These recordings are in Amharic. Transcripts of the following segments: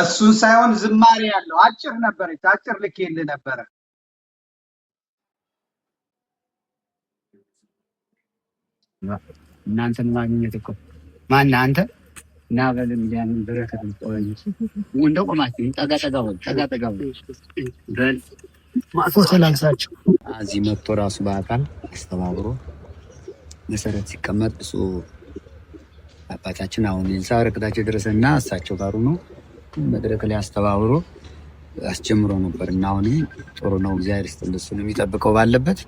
እሱን ሳይሆን ዝማሬ ያለው አጭር ነበረች። አጭር ልኬልህ ነበረ። እናንተን ማግኘት እኮ ማን አንተ እና በለም ያን በረከት ቆይ እንደው ቆማችሁ ጠጋ በል ማፎቶ ላንሳችሁ። እዚህ መጥቶ ራሱ በአካል አስተባብሮ መሰረት ሲቀመጥ እሱ አባታችን አሁን ይልሳ ረከታቸው ደረሰና እሳቸው ጋር ነው መድረክ ላይ አስተባብሮ አስጀምሮ ነበር እና አሁን ጥሩ ነው። እግዚአብሔር ይስጥልኝ። እሱን የሚጠብቀው ባለበት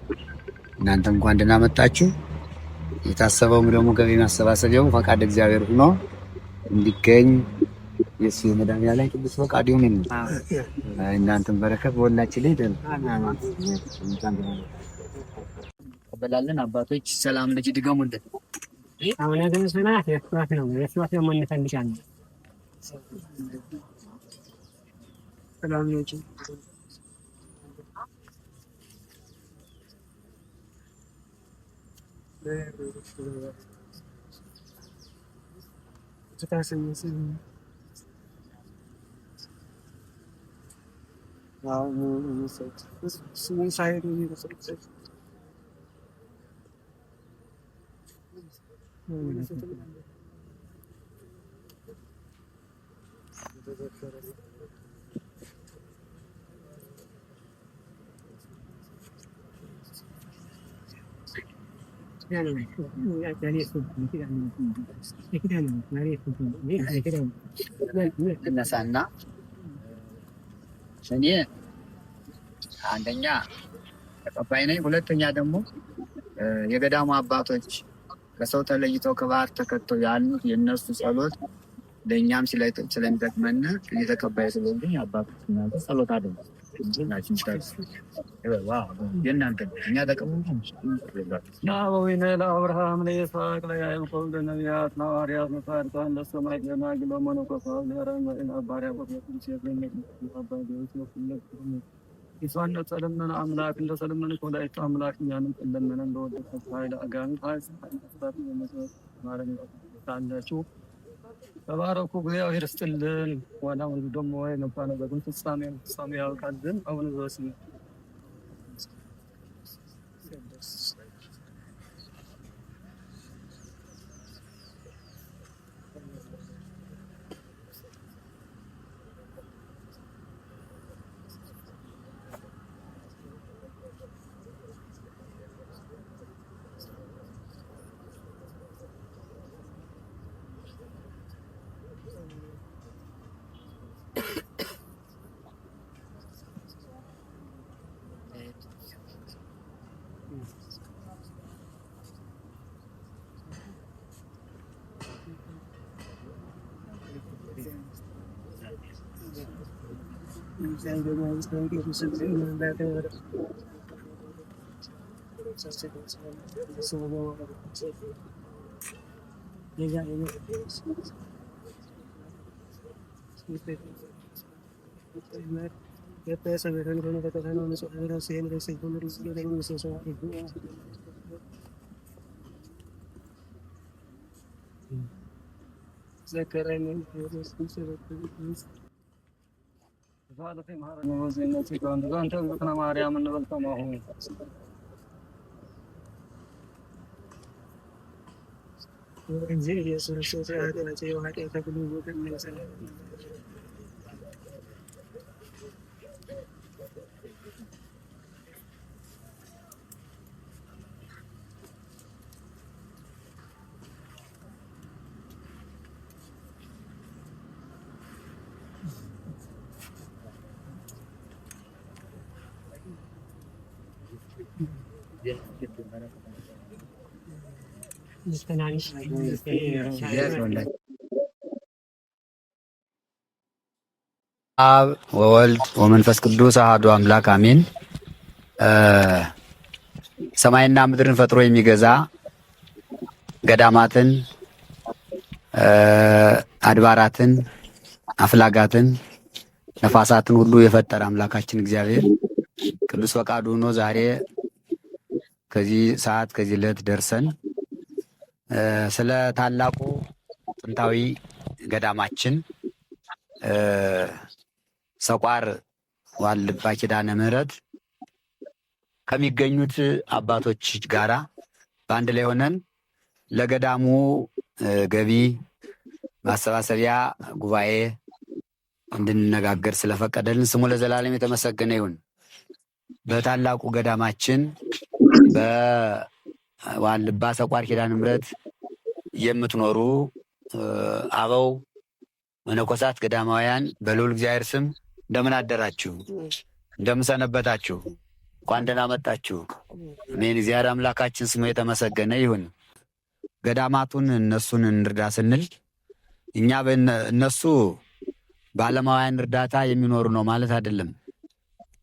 እናንተ እንኳን ደህና መጣችሁ። የታሰበው ደግሞ ገቢ ማሰባሰቢያው ፈቃድ እግዚአብሔር ሆኖ እንዲገኝ የሱ መድኃኒዓለም ቅዱስ ፈቃድ ይሁን። እናንተም በረከት በሁላችን ላይ ደል ተበላለን። አባቶች ሰላም ልጅ ድገሙልን። አሁን ግን ሰናት የስዋት ነው ደግሞ እንፈልጋለን። ሰላም ልጅ እነሳና እኔ አንደኛ ተቀባይ ነኝ፣ ሁለተኛ ደግሞ የገዳሙ አባቶች ከሰው ተለይተው ከባህር ተከተው ያሉት የእነሱ ጸሎት ለእኛም ስለሚጠቅመን እየተቀባይ ስለሆንኩኝ አባቶች እናንተ ጸሎት አድርጉ። ናወይነ ለአብርሃም ለይስሐቅ ለያዕቆብ ለነቢያት ለሐዋርያት ለጻድቃን ለሰማዕታት ለደናግል ለመነኮሳት ለአረጋውያን ለባሪያዎች ይስዋዕነ ጸለመነ አምላክ እንደ ሰለመነ ወላዲተ አምላክ እኛንም ጸለመነ እንደወደደ ኃይለ አጋንንት ታላችሁ ተባረኩ። እግዚአብሔር ይስጥልን። ዋናው ደግሞ የነባነ በግን ፍጻሜ ያውቃልን። አሁን ዘስም ማርያም እንበልተማሁ አብ ወወልድ ወመንፈስ ቅዱስ አሐዱ አምላክ አሜን። ሰማይና ምድርን ፈጥሮ የሚገዛ ገዳማትን፣ አድባራትን፣ አፍላጋትን፣ ነፋሳትን ሁሉ የፈጠረ አምላካችን እግዚአብሔር ቅዱስ ፈቃዱ ሆኖ ዛሬ ከዚህ ሰዓት ከዚህ ዕለት ደርሰን ስለ ታላቁ ጥንታዊ ገዳማችን ሰቋር ዋልድባ ኪዳነ ምሕረት ከሚገኙት አባቶች ጋራ በአንድ ላይ ሆነን ለገዳሙ ገቢ ማሰባሰቢያ ጉባኤ እንድንነጋገር ስለፈቀደልን ስሙ ለዘላለም የተመሰገነ ይሁን። በታላቁ ገዳማችን በዋልድባ ሰቋር ኪዳነ ምሕረት የምትኖሩ አበው መነኮሳት ገዳማውያን በልዑል እግዚአብሔር ስም እንደምን አደራችሁ? እንደምን ሰነበታችሁ? እንኳን ደህና መጣችሁ። አሜን። እግዚአብሔር አምላካችን ስሙ የተመሰገነ ይሁን። ገዳማቱን እነሱን እንርዳ ስንል እኛ እነሱ በዓለማውያን እርዳታ የሚኖሩ ነው ማለት አይደለም።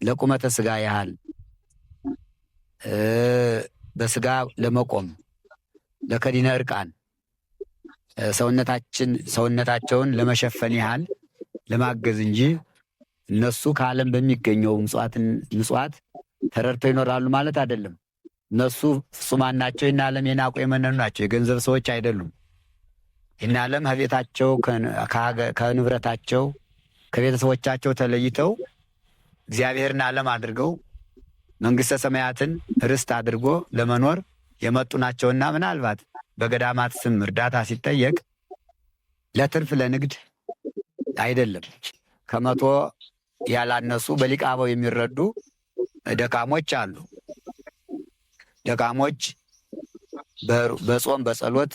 ለቁመተ ስጋ ያህል በስጋ ለመቆም ለከዲነ እርቃን ሰውነታቸውን ለመሸፈን ያህል ለማገዝ እንጂ እነሱ ከዓለም በሚገኘው ምጽዋት ተረድተው ይኖራሉ ማለት አይደለም። እነሱ ፍጹማን ናቸው። ይህን ዓለም የናቁ የመነኑ ናቸው። የገንዘብ ሰዎች አይደሉም። ይህን ዓለም ከቤታቸው ከንብረታቸው ከቤተሰቦቻቸው ተለይተው እግዚአብሔርን ዓለም አድርገው መንግሥተ ሰማያትን ርስት አድርጎ ለመኖር የመጡ ናቸውና ምናልባት በገዳማት ስም እርዳታ ሲጠየቅ ለትርፍ ለንግድ አይደለም። ከመቶ ያላነሱ በሊቀ አበው የሚረዱ ደካሞች አሉ። ደካሞች በጾም በጸሎት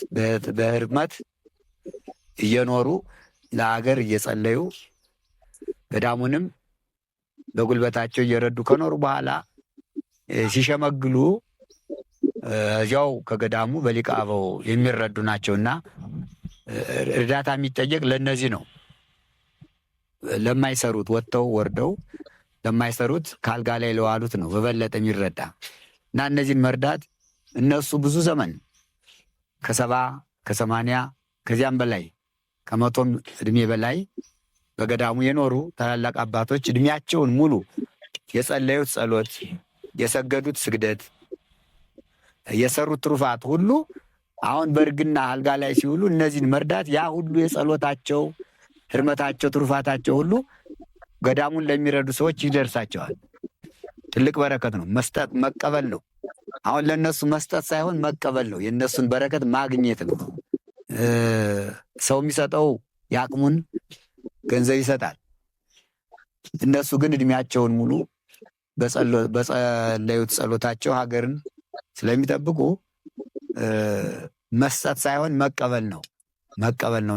በህርመት እየኖሩ ለሀገር እየጸለዩ ገዳሙንም በጉልበታቸው እየረዱ ከኖሩ በኋላ ሲሸመግሉ እዚያው ከገዳሙ በሊቀ አበው የሚረዱ ናቸውና እርዳታ የሚጠየቅ ለእነዚህ ነው። ለማይሰሩት ወጥተው ወርደው ለማይሰሩት ካልጋ ላይ ለዋሉት ነው በበለጠ የሚረዳ እና እነዚህን መርዳት እነሱ ብዙ ዘመን ከ70 ከ80 ከዚያም በላይ ከመቶም እድሜ በላይ በገዳሙ የኖሩ ታላላቅ አባቶች እድሜያቸውን ሙሉ የጸለዩት ጸሎት፣ የሰገዱት ስግደት፣ የሰሩት ትሩፋት ሁሉ አሁን በእርግና አልጋ ላይ ሲውሉ እነዚህን መርዳት ያ ሁሉ የጸሎታቸው ህርመታቸው ትሩፋታቸው ሁሉ ገዳሙን ለሚረዱ ሰዎች ይደርሳቸዋል። ትልቅ በረከት ነው። መስጠት መቀበል ነው። አሁን ለነሱ መስጠት ሳይሆን መቀበል ነው። የነሱን በረከት ማግኘት ነው። ሰው የሚሰጠው የአቅሙን ገንዘብ ይሰጣል። እነሱ ግን እድሜያቸውን ሙሉ በጸለዩት ጸሎታቸው ሀገርን ስለሚጠብቁ መስጠት ሳይሆን መቀበል ነው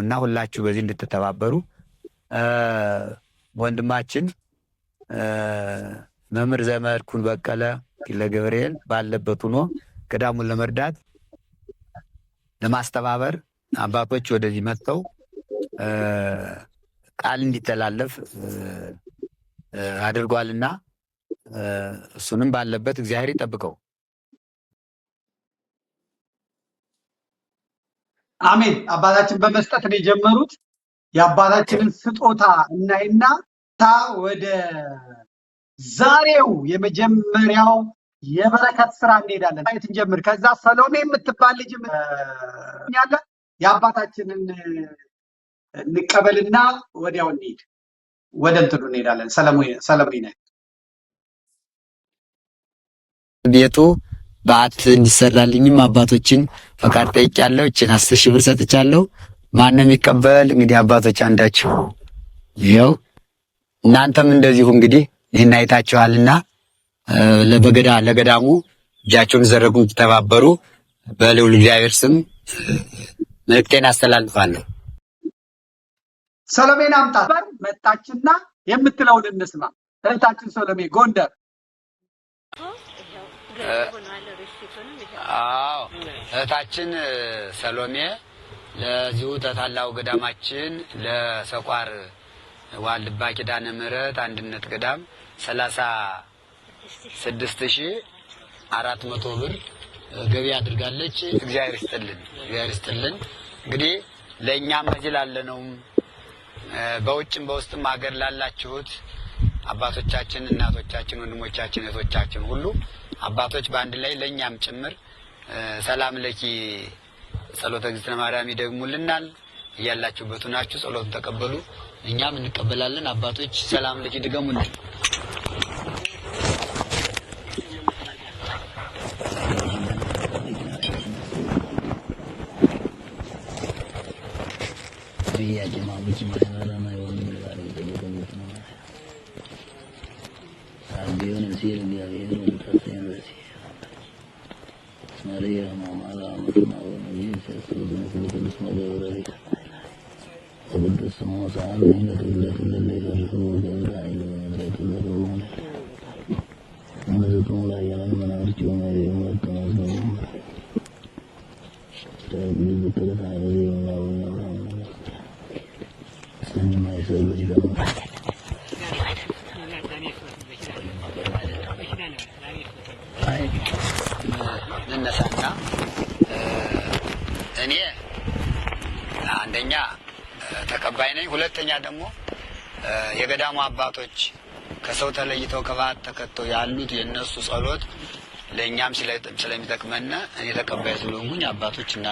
እና ሁላችሁ በዚህ እንድትተባበሩ ወንድማችን መምህር ዘመድኩን በቀለ ለገብርኤል ባለበት ሆኖ ገዳሙን ለመርዳት ለማስተባበር አባቶች ወደዚህ መጥተው ቃል እንዲተላለፍ አድርጓልና እሱንም ባለበት እግዚአብሔር ይጠብቀው። አሜን። አባታችን በመስጠት ነው የጀመሩት። የአባታችንን ስጦታ እናይና ወደ ዛሬው የመጀመሪያው የበረከት ስራ እንሄዳለን። ማየት እንጀምር። ከዛ ሰሎሜ የምትባል ልጅ ያለ የአባታችንን እንቀበልና ወዲያው እንሂድ። ወደ እንትኑ እንሄዳለን። ሰለሞን ቤቱ በዓት እንዲሰራልኝም አባቶችን ፈቃድ ጠይቄያለሁ። እችን 10,000 ብር ሰጥቻለሁ። ማንም የሚቀበል እንግዲህ አባቶች አንዳችሁ ይኸው እናንተም እንደዚሁ እንግዲህ ይህን አይታችኋልና ለገዳሙ እጃቸውን ዘረጉ ተባበሩ። በልዑል እግዚአብሔር ስም መልእክቴን አስተላልፋለሁ። ሰሎሜን አምጣት መጣችና የምትለውን እንስማ። እህታችን ሰሎሜ ጎንደር። አዎ እህታችን ሰሎሜ ለዚሁ ታላቁ ገዳማችን ለሰቋር ዋልድባ ኪዳነ ምሕረት አንድነት ገዳም 36,400 ብር ገቢ አድርጋለች። እግዚአብሔር ይስጥልን። እንግዲህ ለእኛም እዚህ ላለነውም በውጭም በውስጥም ሀገር ላላችሁት አባቶቻችን፣ እናቶቻችን፣ ወንድሞቻችን፣ እህቶቻችን ሁሉ አባቶች በአንድ ላይ ለእኛም ጭምር ሰላም ለኪ ጸሎተ እግዝእትነ ማርያም ይደግሙልናል። እያላችሁበት ናችሁ ጸሎቱን ተቀበሉ። እኛም እንቀበላለን። አባቶች ሰላም ልጅ ድገሙልን። ነሳና እኔ አንደኛ ተቀባይ ነኝ። ሁለተኛ ደግሞ የገዳሙ አባቶች ከሰው ተለይተው ከባህት ተከተው ያሉት የነሱ ጸሎት ለኛም ስለሚጠቅመን እኔ ተቀባይ ስለሆንኩኝ አባቶች እና